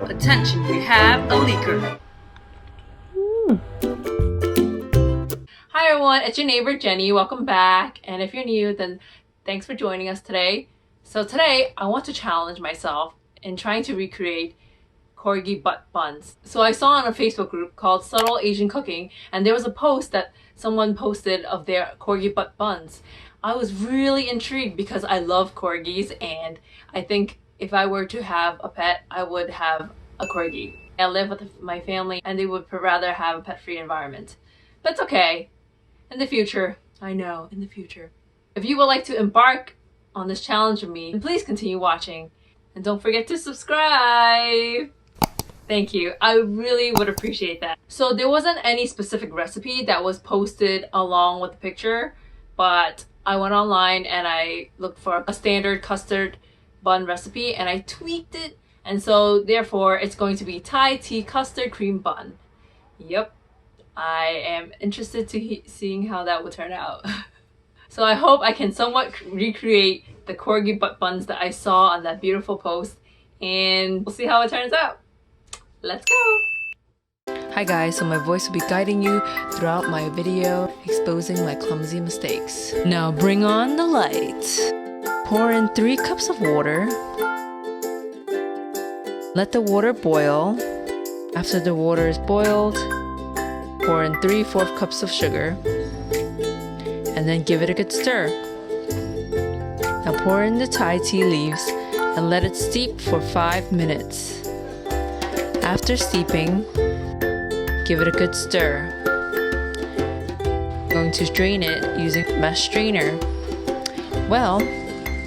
Attention, we have a leaker. Hi everyone, it's your neighbor Jenny. Welcome back. And if you're new, then thanks for joining us today. So today I want to challenge myself in trying to recreate Corgi Butt Buns. So I saw on a Facebook group called Subtle Asian Cooking, and there was a post that someone posted of their Corgi Butt Buns. I was really intrigued because I love corgis, and I think if I were to have a pet, I would have a corgi. I live with my family and they would rather have a pet-free environment. That's okay. In the future, I know, in the future. If you would like to embark on this challenge with me, then please continue watching. And don't forget to subscribe! Thank you. I really would appreciate that. So there wasn't any specific recipe that was posted along with the picture, but I went online and I looked for a standard custard bun recipe and I tweaked it, and so therefore it's going to be Thai tea custard cream bun. Yep, I am interested to seeing how that would turn out. So I hope I can somewhat recreate the Corgi Butt Buns that I saw on that beautiful post, and we'll see how it turns out. Let's go! Hi guys, so my voice will be guiding you throughout my video, exposing my clumsy mistakes. Now bring on the lights. Pour in 3 cups of water. Let the water boil. After the water is boiled, pour in 3/4 cups of sugar. And then give it a good stir. Now pour in the Thai tea leaves and let it steep for 5 minutes. After steeping, give it a good stir. I'm going to strain it using a mesh strainer. Well,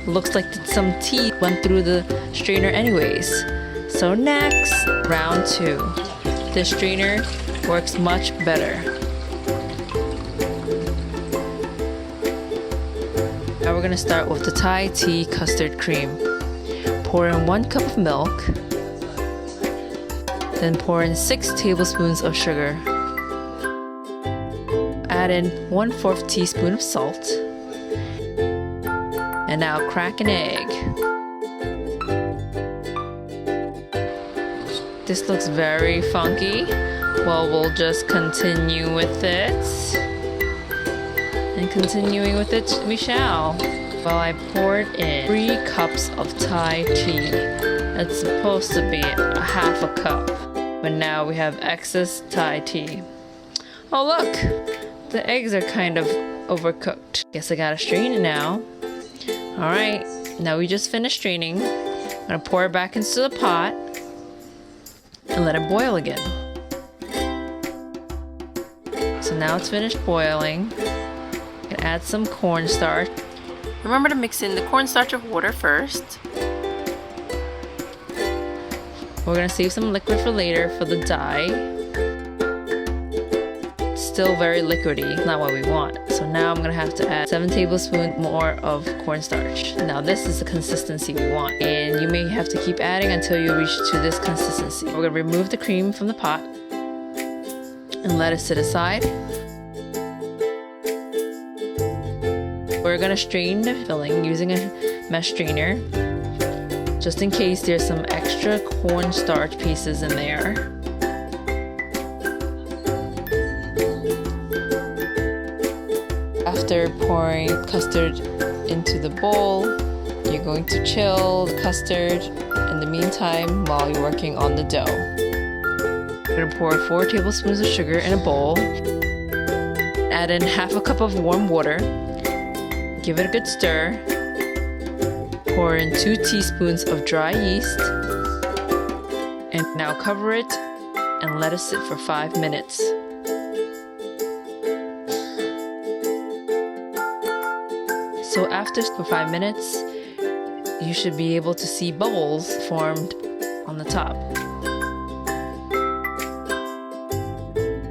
looks like some tea went through the strainer anyways. So next, round 2. The strainer works much better. Now we're gonna start with the Thai tea custard cream. Pour in 1 cup of milk. Then pour in 6 tablespoons of sugar. Add in 1/4 teaspoon of salt. And now crack an egg. This looks very funky. Well, we'll just continue with it. And continuing with it, we shall. Well, I poured in 3 cups of Thai tea. It's supposed to be a 1/2 cup. But now we have excess Thai tea. Oh look! The eggs are kind of overcooked. Guess I gotta strain it now. Alright, now we just finished straining. I'm gonna pour it back into the pot and let it boil again. So now it's finished boiling. You can add some cornstarch. Remember to mix in the cornstarch with water first. We're gonna save some liquid for later for the dye. It's still very liquidy, not what we want. So now I'm gonna have to add 7 tablespoons more of cornstarch. Now this is the consistency we want, and you may have to keep adding until you reach to this consistency. We're gonna remove the cream from the pot and let it sit aside. We're gonna strain the filling using a mesh strainer, just in case there's some extra cornstarch pieces in there. After pouring custard into the bowl, you're going to chill the custard in the meantime while you're working on the dough. We're gonna pour 4 tablespoons of sugar in a bowl. Add in 1/2 cup of warm water. Give it a good stir. Pour in 2 teaspoons of dry yeast. And now cover it and let it sit for 5 minutes. So after 5 minutes, you should be able to see bubbles formed on the top.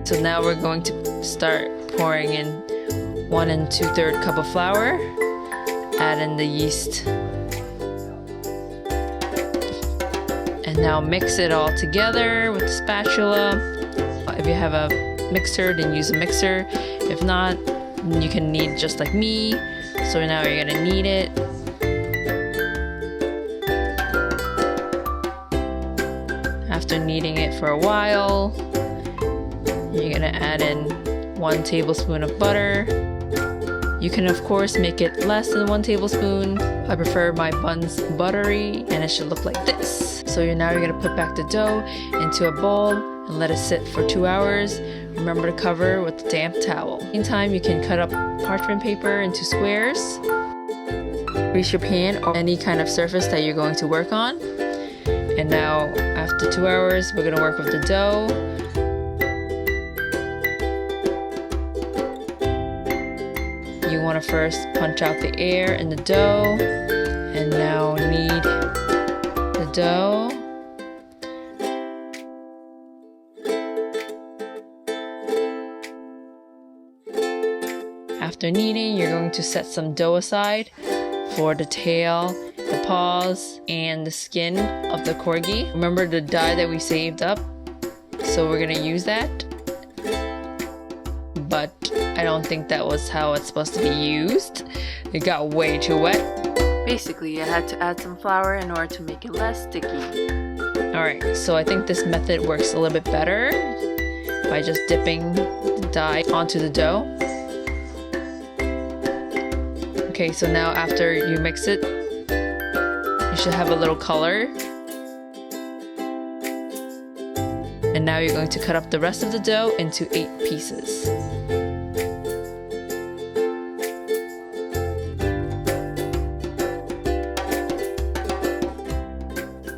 So now we're going to start pouring in 1 2/3 cup of flour. Add in the yeast. And now mix it all together with the spatula. If you have a mixer, then use a mixer. If not, you can knead just like me. So now you're gonna knead it. After kneading it for a while, you're gonna add in 1 tablespoon of butter. You can of course make it less than 1 tablespoon. I prefer my buns buttery and it should look like this. So now you're gonna put back the dough into a bowl and let it sit for 2 hours. Remember to cover with a damp towel. Meantime, you can cut up parchment paper into squares. Grease your pan or any kind of surface that you're going to work on. And now after 2 hours, we're gonna work with the dough. You want to first punch out the air in the dough and now knead the dough. After kneading, you're going to set some dough aside for the tail, the paws, and the skin of the corgi. Remember the dye that we saved up? So we're gonna use that. But I don't think that was how it's supposed to be used. It got way too wet. Basically, I had to add some flour in order to make it less sticky. Alright, so I think this method works a little bit better by just dipping the dye onto the dough. Okay, so now after you mix it, you should have a little color. And now you're going to cut up the rest of the dough into 8 pieces.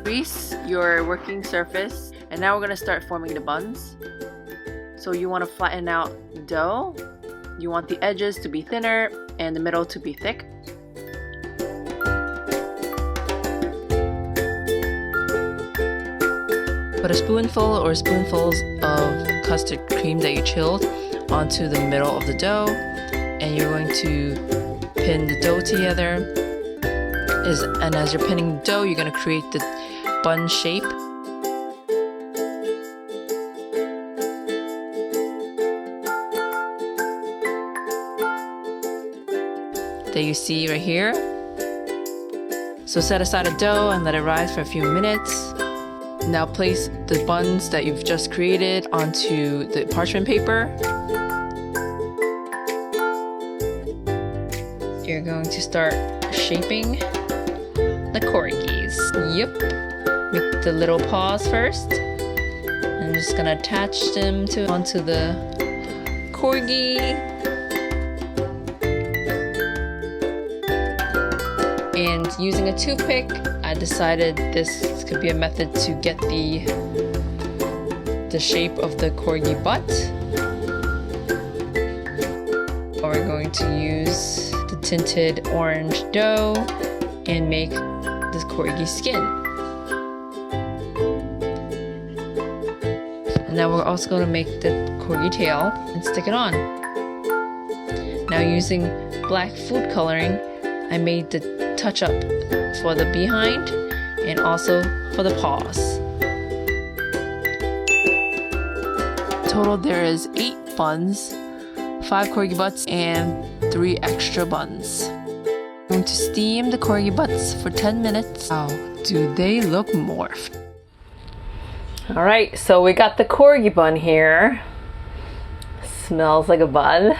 Grease your working surface, and now we're going to start forming the buns. So you want to flatten out the dough. You want the edges to be thinner and the middle to be thick. Put a spoonful or spoonfuls of custard cream that you chilled onto the middle of the dough, and you're going to pin the dough together. And as you're pinning the dough, you're going to create the bun shape. That you see right here. So set aside a dough and let it rise for a few minutes. Now place the buns that you've just created onto the parchment paper. You're going to start shaping the corgis. Yep. Make the little paws first. I'm just gonna attach them onto the corgi. And using a toothpick, I decided this could be a method to get the shape of the corgi butt. We're going to use the tinted orange dough and make the corgi skin. And now we're also going to make the corgi tail and stick it on. Now using black food coloring, I made the touch up for the behind and also for the paws. Total there is 8 buns, 5 corgi butts, and 3 extra buns. I'm going to steam the corgi butts for 10 minutes. Wow, do they look morphed. Alright, so we got the corgi bun here. Smells like a bun.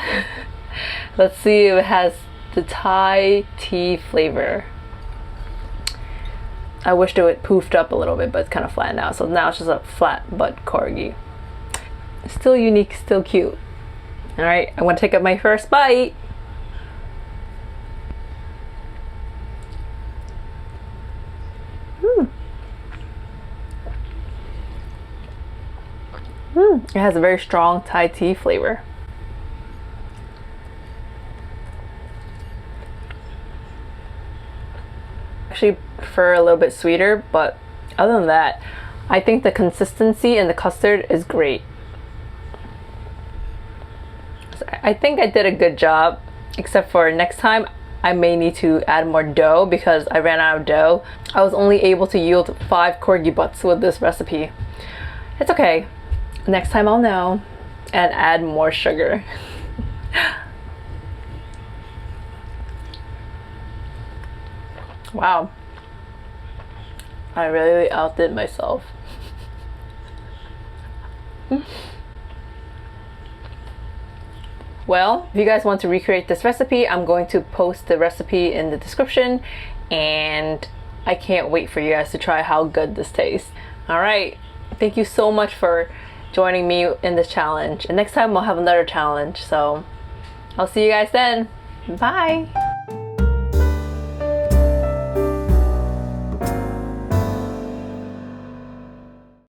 Let's see if it has the Thai tea flavor. I wished it would poofed up a little bit, but it's kind of flat now. So now it's just a flat butt corgi. Still unique, still cute. Alright, I'm gonna take up my first bite. It has a very strong Thai tea flavor. Actually prefer a little bit sweeter, but other than that, I think the consistency in the custard is great. So I think I did a good job, except for next time I may need to add more dough because I ran out of dough. I was only able to yield 5 corgi butts with this recipe. It's okay. Next time I'll know and add more sugar. Wow. I really outdid myself. Well, if you guys want to recreate this recipe, I'm going to post the recipe in the description, and I can't wait for you guys to try how good this tastes. All right, thank you so much for joining me in this challenge, and next time I'll have another challenge, so I'll see you guys then. Bye.